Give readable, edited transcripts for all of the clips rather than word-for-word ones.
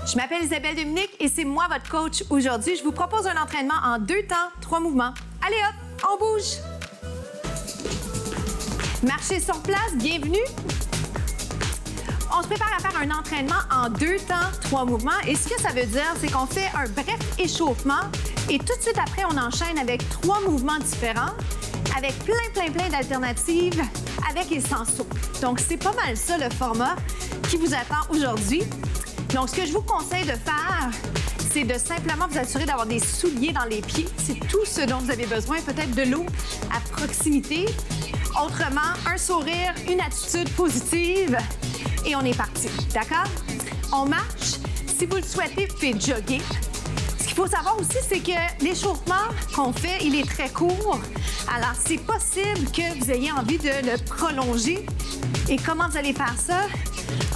Je m'appelle Isabelle Dominique et c'est moi votre coach aujourd'hui. Je vous propose un entraînement en 2 temps, 3 mouvements. Allez hop, on bouge. Marchez sur place, bienvenue. On se prépare à faire un entraînement en 2 temps, 3 mouvements. Et ce que ça veut dire, c'est qu'on fait un bref échauffement et tout de suite après, on enchaîne avec 3 mouvements différents, avec plein d'alternatives, avec et sans saut. Donc, c'est pas mal ça le format qui vous attend aujourd'hui. Donc, ce que je vous conseille de faire, c'est de simplement vous assurer d'avoir des souliers dans les pieds. C'est tout ce dont vous avez besoin, peut-être de l'eau à proximité. Autrement, un sourire, une attitude positive et on est parti, d'accord? On marche. Si vous le souhaitez, vous pouvez jogger. Ce qu'il faut savoir aussi, c'est que l'échauffement qu'on fait, il est très court. Alors, c'est possible que vous ayez envie de le prolonger. Et comment vous allez faire ça?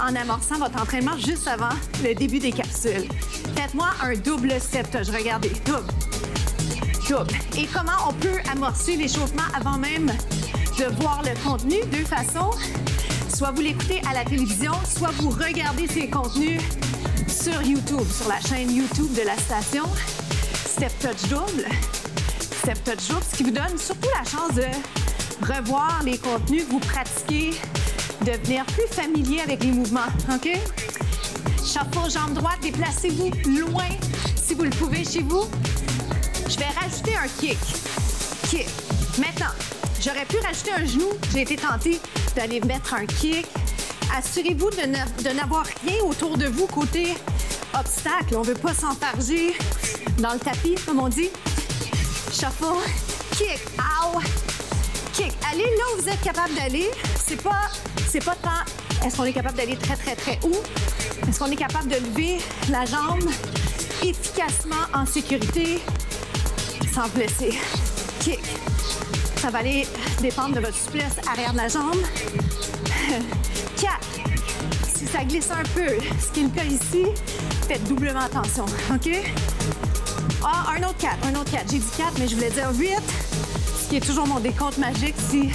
En amorçant votre entraînement juste avant le début des capsules. Faites-moi un double step touch. Regardez, double. Et comment on peut amorcer l'échauffement avant même de voir le contenu? 2 façons. Soit vous l'écoutez à la télévision, soit vous regardez ces contenus sur YouTube, sur la chaîne YouTube de la station. Step touch double. Step touch double, ce qui vous donne surtout la chance de revoir les contenus, vous pratiquer, devenir plus familier avec les mouvements, OK? Shuffle, jambe droite, déplacez-vous loin si vous le pouvez chez vous. Je vais rajouter un kick. Kick. Maintenant, j'aurais pu rajouter un genou. J'ai été tentée d'aller mettre un kick. Assurez-vous de n'avoir rien autour de vous côté obstacle. On ne veut pas s'enfarger dans le tapis, comme on dit. Shuffle, kick, ow, kick. Allez là où vous êtes capable d'aller. C'est pas tant est-ce qu'on est capable d'aller très haut. Est-ce qu'on est capable de lever la jambe efficacement en sécurité sans blesser. Kick. Ça va aller dépendre de votre souplesse arrière de la jambe. 4. Si ça glisse un peu, ce qui est le cas ici, faites doublement attention, OK? Ah, un autre 4. J'ai dit 4, mais je voulais dire 8, ce qui est toujours mon décompte magique si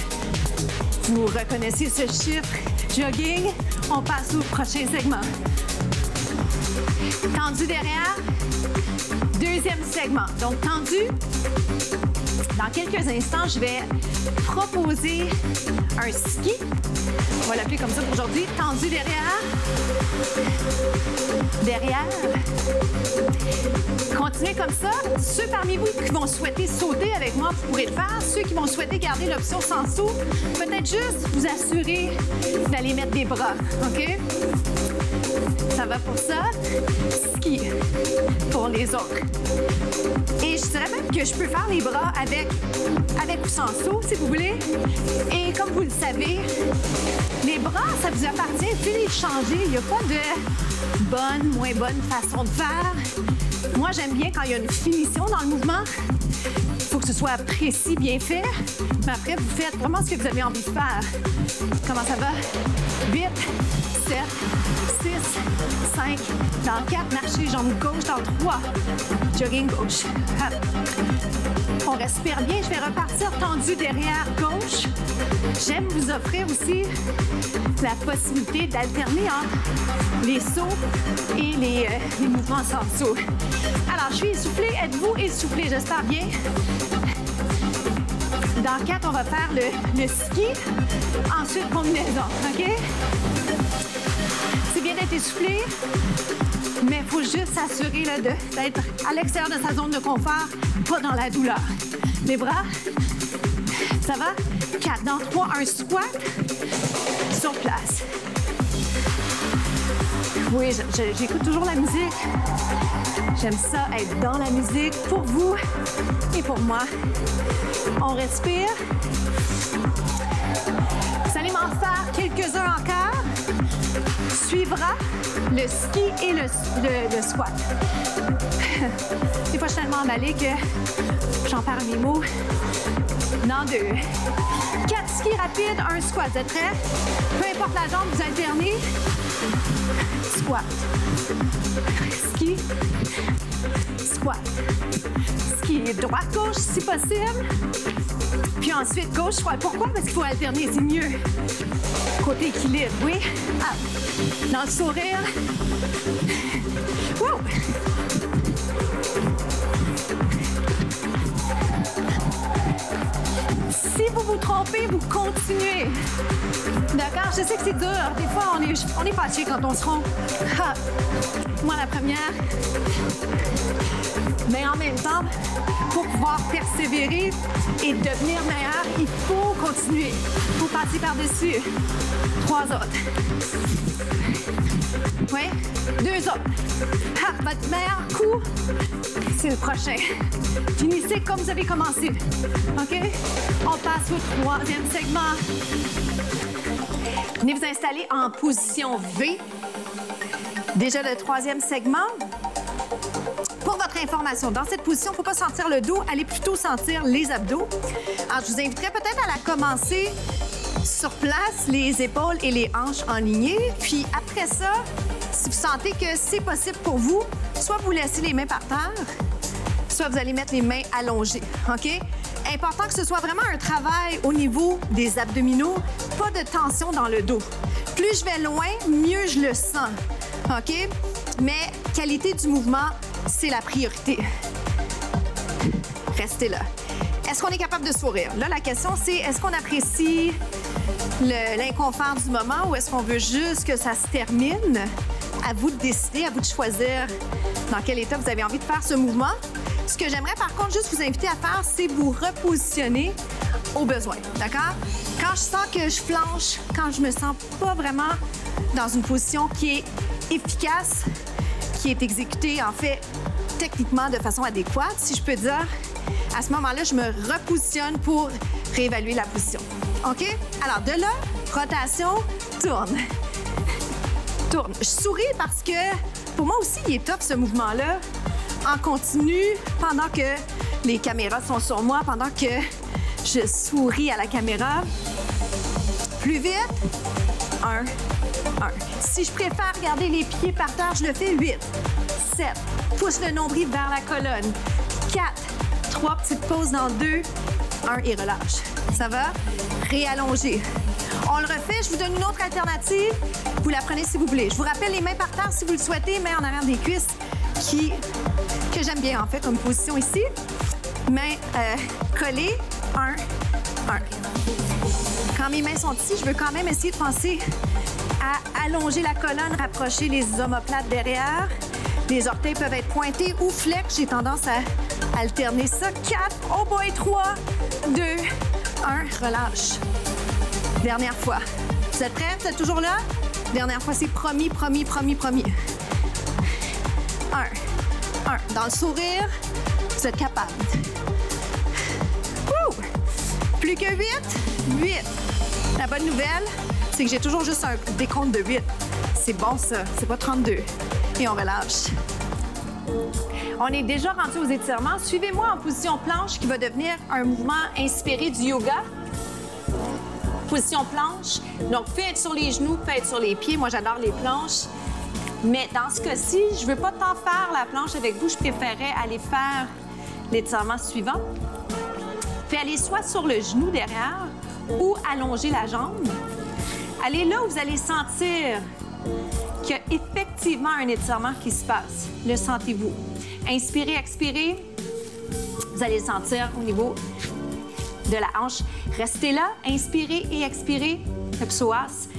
vous reconnaissez ce chiffre. Jogging, on passe au prochain segment. Tendu derrière, 2e segment. Donc, tendu. Dans quelques instants, je vais proposer un ski. On va l'appeler comme ça pour aujourd'hui. Tendu derrière. Derrière. Continuez comme ça. Ceux parmi vous qui vont souhaiter sauter avec moi, vous pourrez le faire. Ceux qui vont souhaiter garder l'option sans saut, peut-être juste vous assurer d'aller mettre des bras. OK? Ça va pour ça. Ski pour les autres. Et je dirais même que je peux faire les bras avec ou sans saut, si vous voulez. Et comme vous le savez, les bras, ça vous appartient. Vous pouvez les changer. Il n'y a pas de bonne, moins bonne façon de faire. Moi, j'aime bien quand il y a une finition dans le mouvement. Il faut que ce soit précis, bien fait. Mais après, vous faites vraiment ce que vous avez envie de faire. Comment ça va? 8, 7, 6, 5, dans 4, marchez, jambe gauche, dans 3, jogging gauche. Hop. On respire bien, je vais repartir tendu derrière gauche. J'aime vous offrir aussi la possibilité d'alterner entre les sauts et les mouvements sans saut. Alors, je suis essoufflée, êtes-vous essoufflée? J'espère bien. Dans 4, on va faire le ski, ensuite combinaison, OK? C'est bien d'être essoufflé, mais il faut juste s'assurer d'être à l'extérieur de sa zone de confort, pas dans la douleur. Les bras, ça va? 4, dans 3, un squat, sur place. Oui, j'écoute toujours la musique. J'aime ça, être dans la musique pour vous et pour moi. On respire. Vous allez m'en faire quelques-uns encore. Suivra le ski et le squat. Des fois, je suis tellement emballée que j'en perds mes mots. Dans 2. 4 skis rapides, un squat. Vous êtes prêts? Peu importe la jambe, vous alternez. Squat. Ski. Squat. Ski droite-gauche si possible. Puis ensuite, gauche-droite. Pourquoi? Parce qu'il faut alterner, c'est mieux. Côté équilibre, oui. Ah. Dans le sourire. Woo. Si vous vous trompez, vous continuez. D'accord? Je sais que c'est dur. Des fois, on est fâché quand on se trompe. Ah. Moi, la première. Mais en même temps, pour pouvoir persévérer et devenir meilleur, il faut continuer. Il faut passer par-dessus. 3 autres. Oui. 2 autres. Ah, votre meilleur coup, c'est le prochain. Finissez comme vous avez commencé. OK? On passe au 3e segment. Venez vous installer en position V. Déjà le 3e segment. Pour votre information, dans cette position, il ne faut pas sentir le dos, allez plutôt sentir les abdos. Alors, je vous inviterai peut-être à la commencer sur place, les épaules et les hanches en lignée. Puis après ça, si vous sentez que c'est possible pour vous, soit vous laissez les mains par terre, soit vous allez mettre les mains allongées, OK? Important que ce soit vraiment un travail au niveau des abdominaux, pas de tension dans le dos. Plus je vais loin, mieux je le sens, OK? Mais qualité du mouvement, c'est la priorité. Restez là. Est-ce qu'on est capable de sourire? Là, la question, c'est est-ce qu'on apprécie l'inconfort du moment ou est-ce qu'on veut juste que ça se termine? À vous de décider, à vous de choisir dans quel état vous avez envie de faire ce mouvement. Ce que j'aimerais par contre juste vous inviter à faire, c'est vous repositionner au besoin, d'accord? Quand je sens que je flanche, quand je me sens pas vraiment dans une position qui est efficace, qui est exécutée, en fait, techniquement de façon adéquate, si je peux dire, à ce moment-là, je me repositionne pour réévaluer la position. OK? Alors, de là, rotation, tourne. Tourne. Je souris parce que, pour moi aussi, il est top, ce mouvement-là, en continu, pendant que les caméras sont sur moi, pendant que je souris à la caméra. Plus vite. 1, 1. Si je préfère garder les pieds par terre, je le fais 8, 7. Pousse le nombril vers la colonne. 4, 3 petites pauses dans 2, 1 et relâche. Ça va? Réallonger. On le refait, je vous donne une autre alternative. Vous la prenez si vous voulez. Je vous rappelle les mains par terre si vous le souhaitez, mains en arrière des cuisses que j'aime bien en fait comme position ici. Mains collées, 1, 1. Quand mes mains sont ici, je veux quand même essayer de penser à allonger la colonne, rapprocher les omoplates derrière. Les orteils peuvent être pointés ou flex. J'ai tendance à alterner ça. 4, oh boy, 3, 2, 1, relâche. Dernière fois. Vous êtes prêts? Vous êtes toujours là? Dernière fois, c'est promis, promis, promis, promis. 1, 1. Dans le sourire, vous êtes capable. Woo! Plus que 8, 8. La bonne nouvelle, c'est que j'ai toujours juste un décompte de 8. C'est bon, ça. C'est pas 32. Et on relâche. On est déjà rendu aux étirements. Suivez-moi en position planche qui va devenir un mouvement inspiré du yoga. Position planche. Donc, peut être sur les genoux, peut être sur les pieds. Moi, j'adore les planches. Mais dans ce cas-ci, je ne veux pas tant faire la planche avec vous. Je préférais aller faire l'étirement suivant. Puis aller soit sur le genou derrière ou allonger la jambe. Allez là où vous allez sentir qu'il y a effectivement un étirement qui se passe. Le sentez-vous. Inspirez, expirez. Vous allez le sentir au niveau de la hanche. Restez là, inspirez et expirez. Le psoas.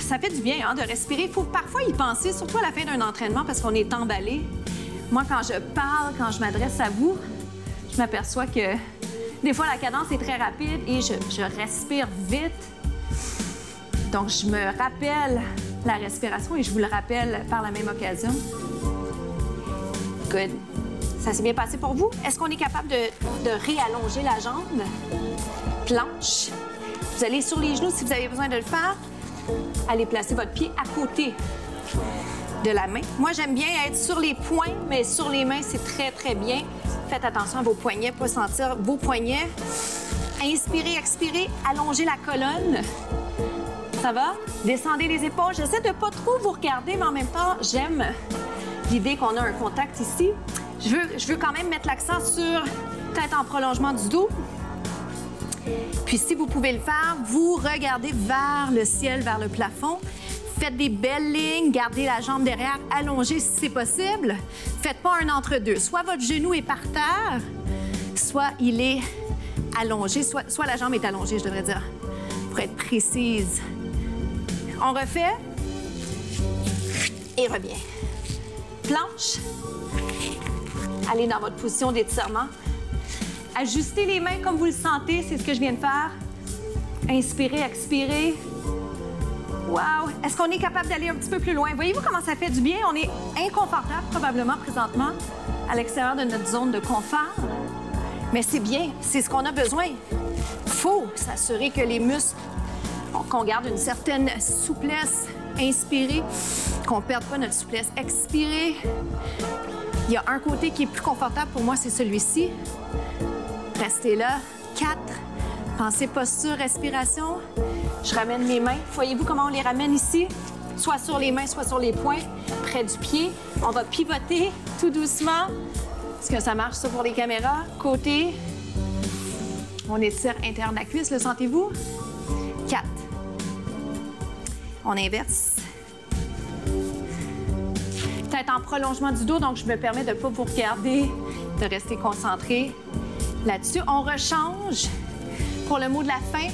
Ça fait du bien hein, de respirer. Il faut parfois y penser, surtout à la fin d'un entraînement, parce qu'on est emballé. Moi, quand je parle, quand je m'adresse à vous, je m'aperçois que des fois, la cadence est très rapide et je respire vite. Donc, je me rappelle la respiration et je vous le rappelle par la même occasion. Good. Ça s'est bien passé pour vous? Est-ce qu'on est capable de réallonger la jambe? Planche. Vous allez sur les genoux si vous avez besoin de le faire. Allez placer votre pied à côté de la main. Moi, j'aime bien être sur les poings, mais sur les mains, c'est très, très bien. Faites attention à vos poignets, pas sentir vos poignets. Inspirez, expirez, allongez la colonne. Ça va? Descendez les épaules. J'essaie de pas trop vous regarder, mais en même temps, j'aime l'idée qu'on a un contact ici. Je veux quand même mettre l'accent sur tête en prolongement du dos. Puis si vous pouvez le faire, vous regardez vers le ciel, vers le plafond. Faites des belles lignes, gardez la jambe derrière allongée si c'est possible. Faites pas un entre-deux. Soit votre genou est par terre, soit il est allongé, soit la jambe est allongée, je devrais dire, pour être précise. On refait et revient. Planche. Allez dans votre position d'étirement. Ajustez les mains comme vous le sentez, c'est ce que je viens de faire. Inspirez, expirez. Wow! Est-ce qu'on est capable d'aller un petit peu plus loin? Voyez-vous comment ça fait du bien? On est inconfortable probablement présentement à l'extérieur de notre zone de confort. Mais c'est bien, c'est ce qu'on a besoin. Il faut s'assurer que les muscles, qu'on garde une certaine souplesse. Inspirez, qu'on ne perde pas notre souplesse. Expirez. Il y a un côté qui est plus confortable pour moi, c'est celui-ci. Restez là. 4. Pensez posture, respiration. Je ramène mes mains. Voyez-vous comment on les ramène ici? Soit sur les mains, soit sur les poings, près du pied. On va pivoter tout doucement. Est-ce que ça marche, ça, pour les caméras? Côté. On étire interne de la cuisse, le sentez-vous? 4. On inverse. Tête en prolongement du dos, donc je me permets de ne pas vous regarder, de rester concentré là-dessus. On rechange pour le mot de la fin,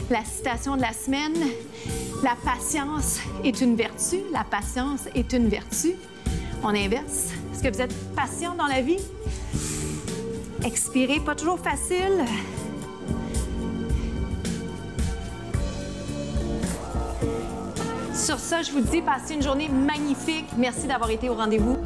la citation de la semaine. La patience est une vertu. La patience est une vertu. On inverse. Est-ce que vous êtes patient dans la vie? Expirez, pas toujours facile. Sur ça, je vous dis, passez une journée magnifique. Merci d'avoir été au rendez-vous.